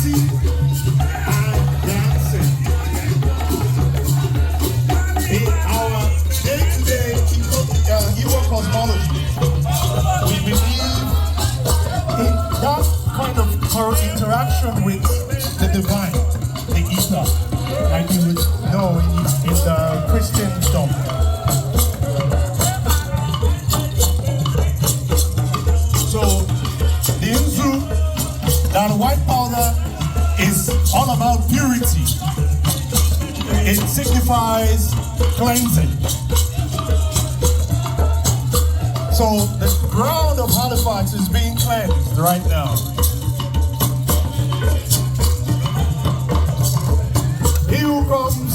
eating and dancing. In our day-to-day Igbo cosmology, we believe in that kind of interaction with the divine, the ether, like you would know in the Christendom. So the Inzu, that white powder, is all about purity. It signifies cleansing. So the ground of Halifax is being cleansed right now. He who comes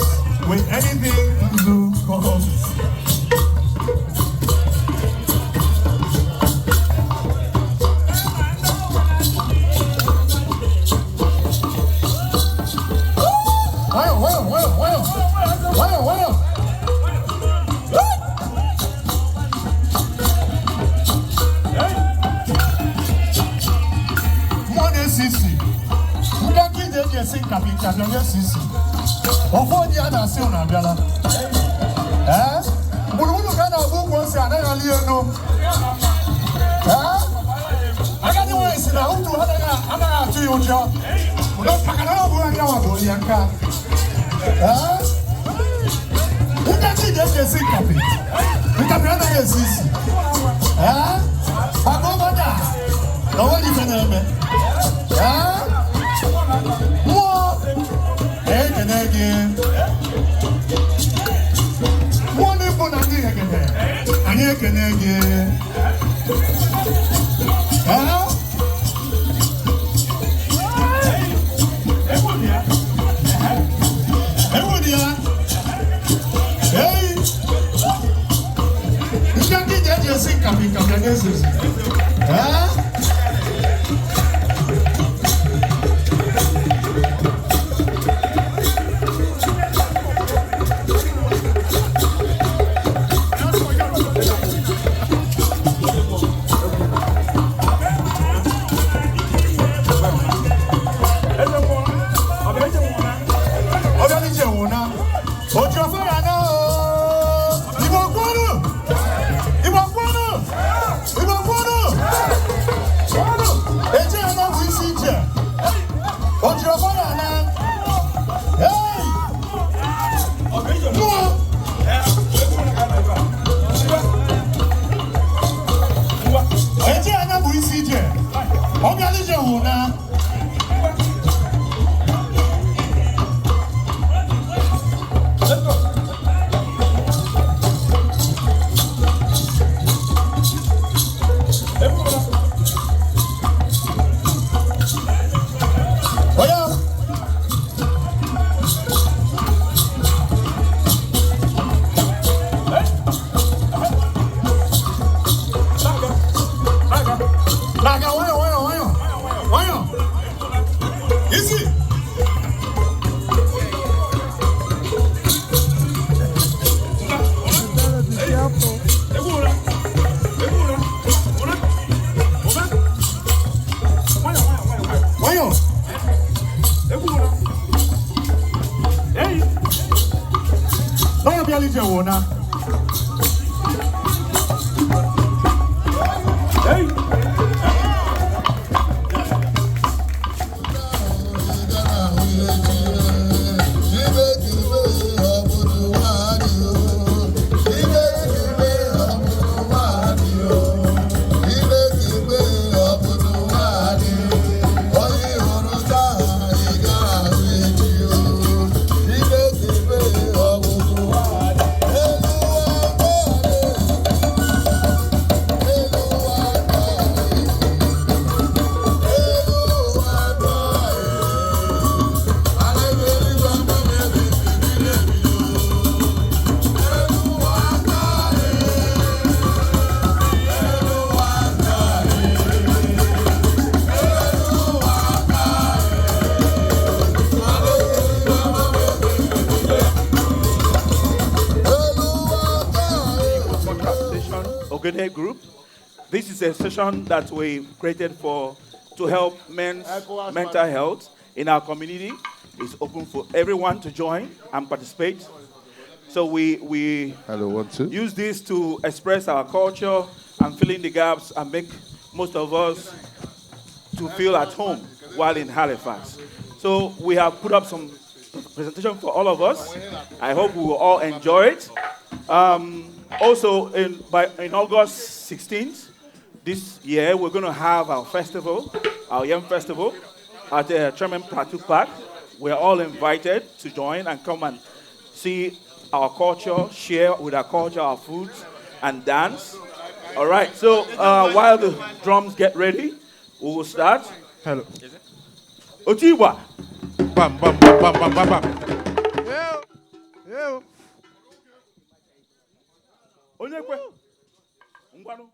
with anything Inzu comes. Ogene group. This is a session that we created to help men's mental health in our community. It's open for everyone to join and participate. So we Hello, 1, 2. use this to express our culture and fill in the gaps and make most of us to feel at home while in Halifax. So we have put up some presentation for all of us. I hope we will all enjoy it. Also, in August 16th this year, we're going to have our festival, our Young Festival, at the Tremen Plateau Park. We're all invited to join and come and see our culture, share with our culture, our foods, and dance. All right, so while the drums get ready, we will start. Hello. Otiwa. Bam, bam, bam, bam, bam, bam, bam. Yo. Yo. Onyekwe. Ngwanu.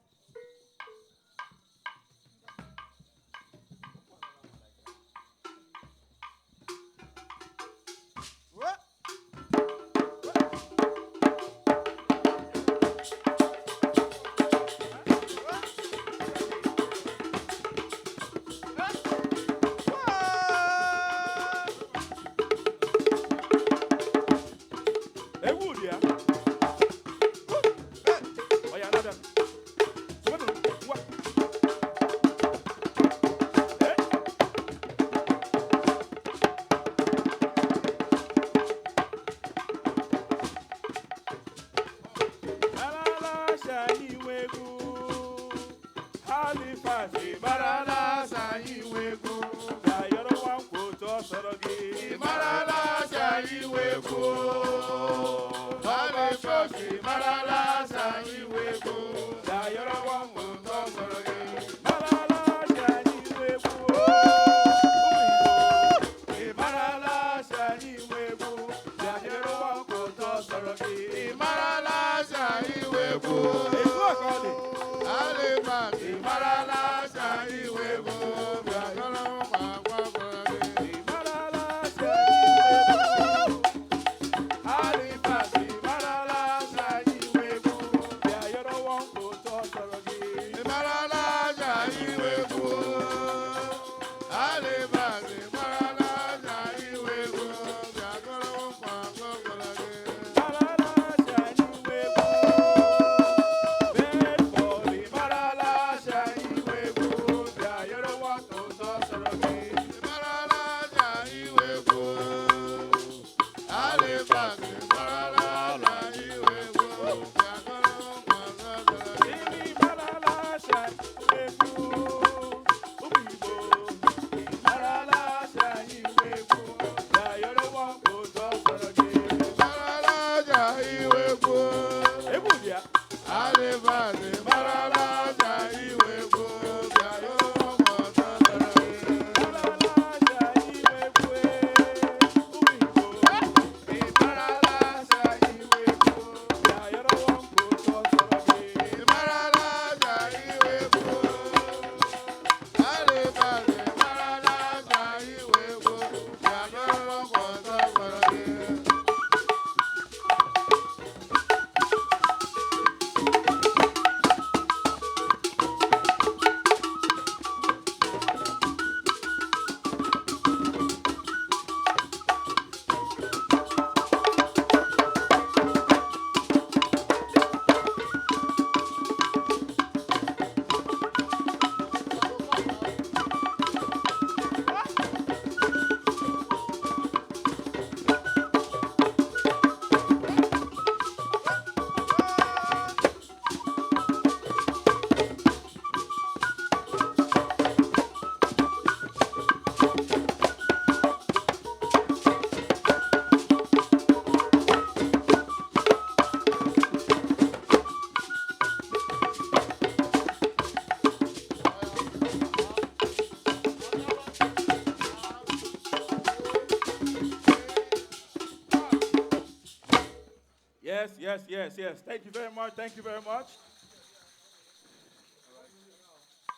Yes. Thank you very much. Thank you very much.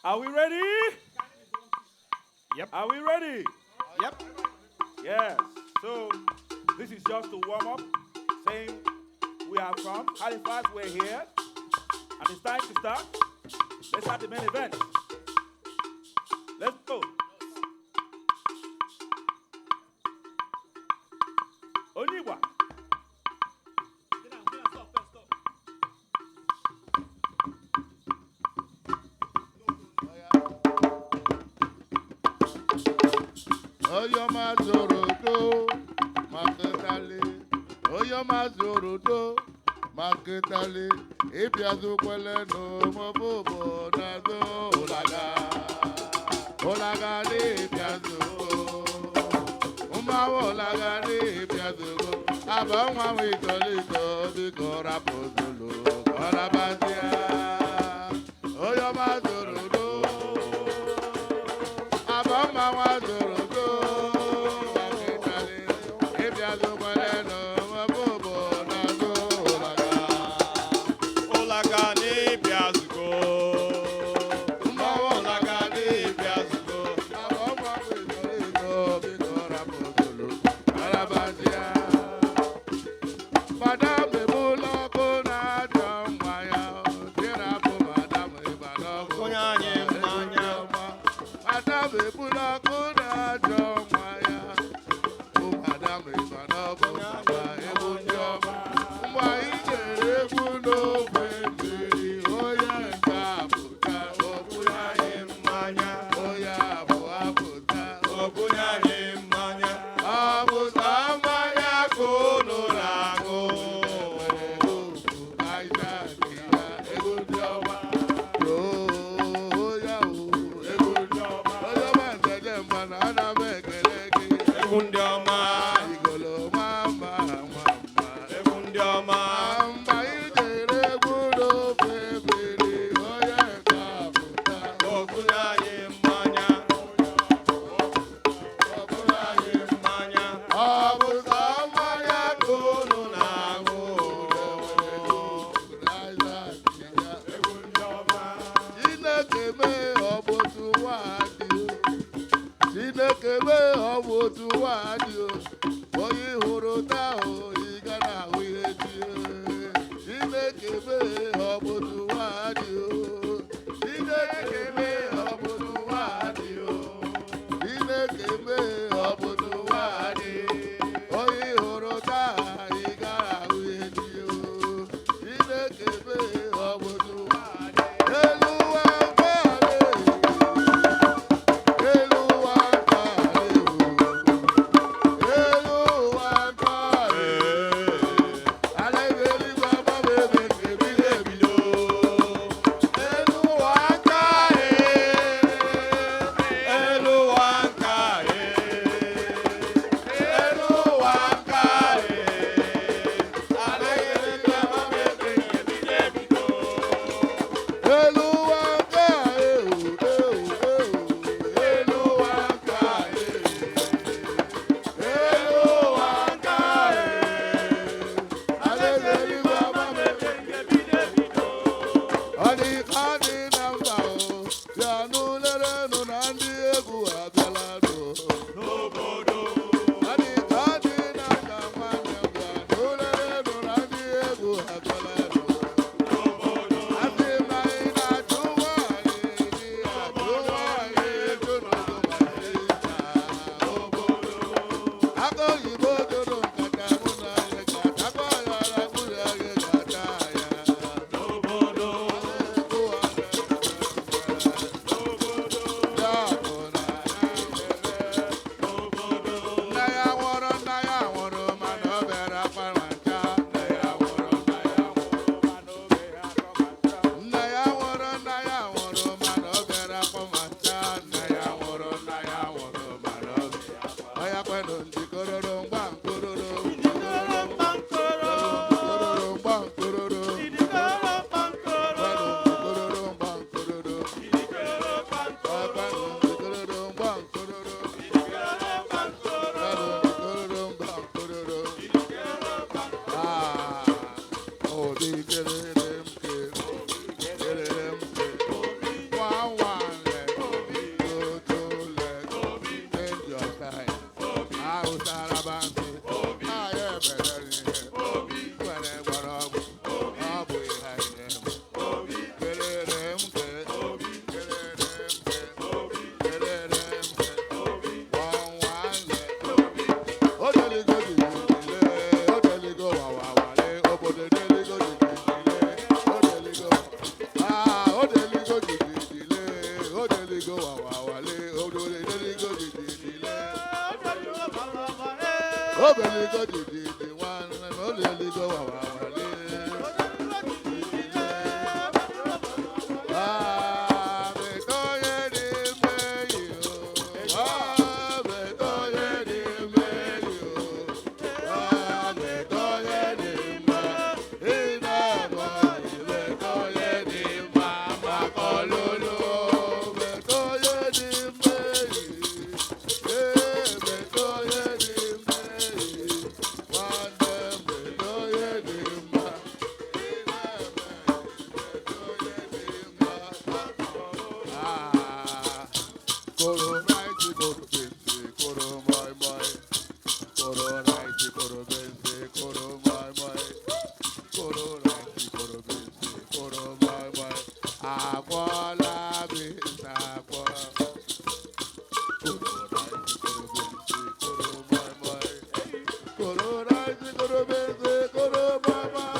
Are we ready? Yep. Are we ready? Yep. Yes. So this is just to warm up, saying we are from Halifax, we're here, and it's time to start. Let's start the main event. Let's go. Oyoma Zorodo, Maketale, Oyoma Zorodo, Maketale, Ibiazu Kweleno, Mobobo, Nazo, Olaga, Ibiazu, Olaga, Ibiazu, Abama, we call it, because Rapozolo, Orabatia, Oyoma Zorodo, Abama, Zorodo. Obeligo didi one, Obeligo wawale. Ah, betoye di meyo. Ah, betoye di meyo. Ah, betoye di ma. Ina ma, betoye di mama kololo. Betoye di meyo. Betoye di meyo. Wande betoye di ma. Ina ma, betoye di ma. Ah, koro rice, koro benzi, koro moi moi. Koro rice, koro benzi, koro moi moi. Koro rice, koro benzi, koro moi moi. Akwa la bisa akwa. Koro rice, koro benzi, koro moi moi. Koro rice, koro benzi, koro moi moi.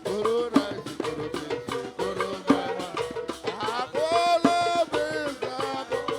Koro rice, koro benzi, koro moi moi. Akwa la bisa akwa.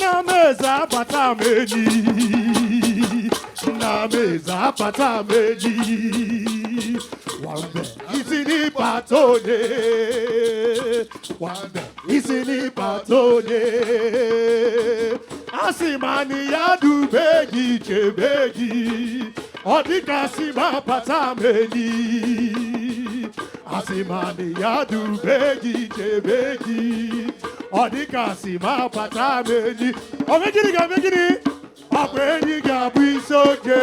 Nameza patameni, nameza patameni, wambe isini patone, wambe isini patone, asimani yadu begi chebegi, odika sima patameni, asimani yadu begi chebegi. Odika sima patameni. Omegini. Abweni gabi soje.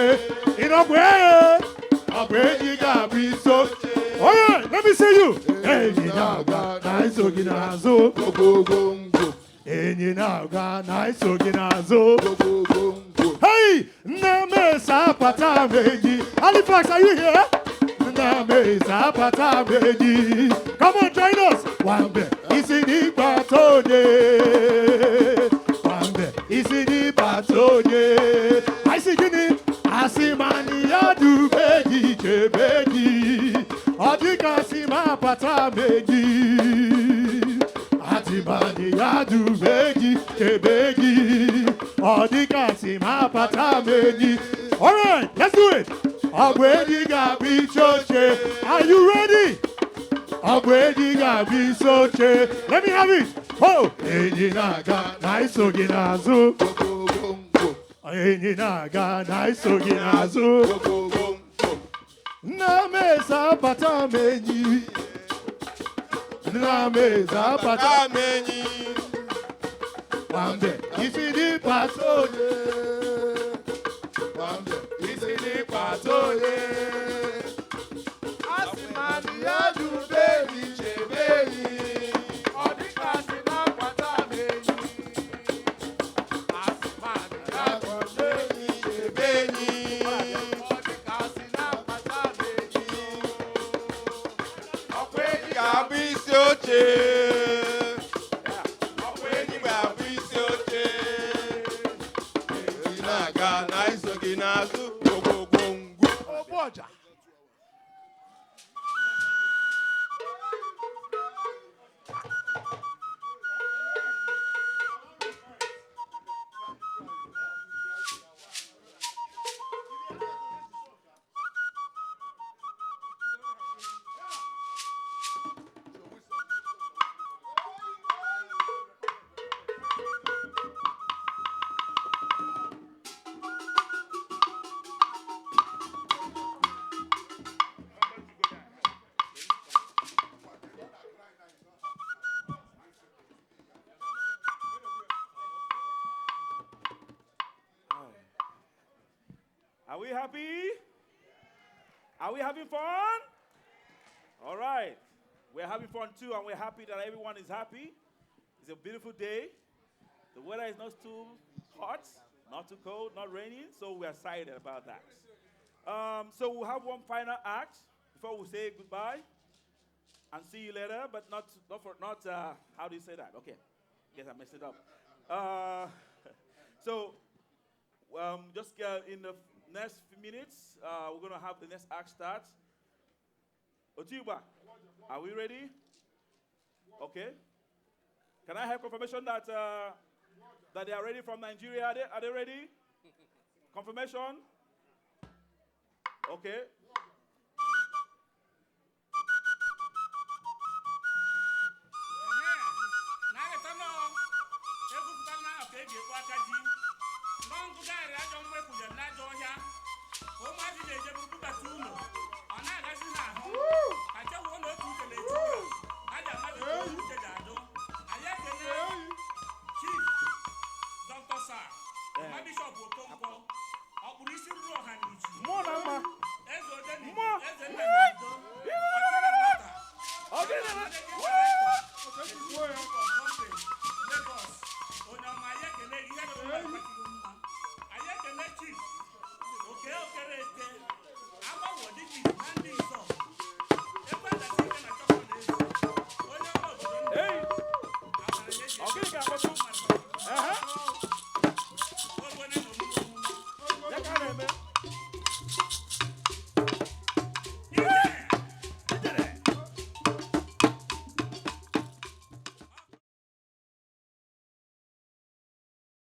Abweni gabi soje. Oh yeah, let me see you. Enyi naga na isogi nazo. Enyi naga na isogi nazo. Hey, namesa patameni. Halifax, are you here? Namesa patameni. Come on, join us. Wambe isini patone. Wambe isini patone. I see gini. Asimani yadu begi chebegi. Odika sima patameni. Asimani yadu begi chebegi. Odika sima patameni. All right, let's do it. Abweni gabi choche. Are you ready? Abweni gabi soche. Let me have it. Oh, enyi naga na isogi nazo. Enyi naga na isogi nazo. Namesa patameni. Namesa patameni. Wambe isini patone. Wambe isini patone. Asimani yadu baby chebeli. Odika sina patameni. Asimani yadu baby chebeli. Odika sina patameni. Okweni gabi soche. Okweni gabi soche. Inaga na isogi nazu. Gogongu. Oboja. Are we happy? Are we having fun? All right. We're having fun too, and we're happy that everyone is happy. It's a beautiful day. The weather is not too hot, not too cold, not raining, so we're excited about that. So we'll have one final act before we say goodbye and see you later, but not how do you say that? Okay, guess I messed it up. Just in the next few minutes, we're going to have the next act start. Otuba, are we ready? Okay. Can I have confirmation that that they are ready from Nigeria? Are they ready? Confirmation? Okay. More.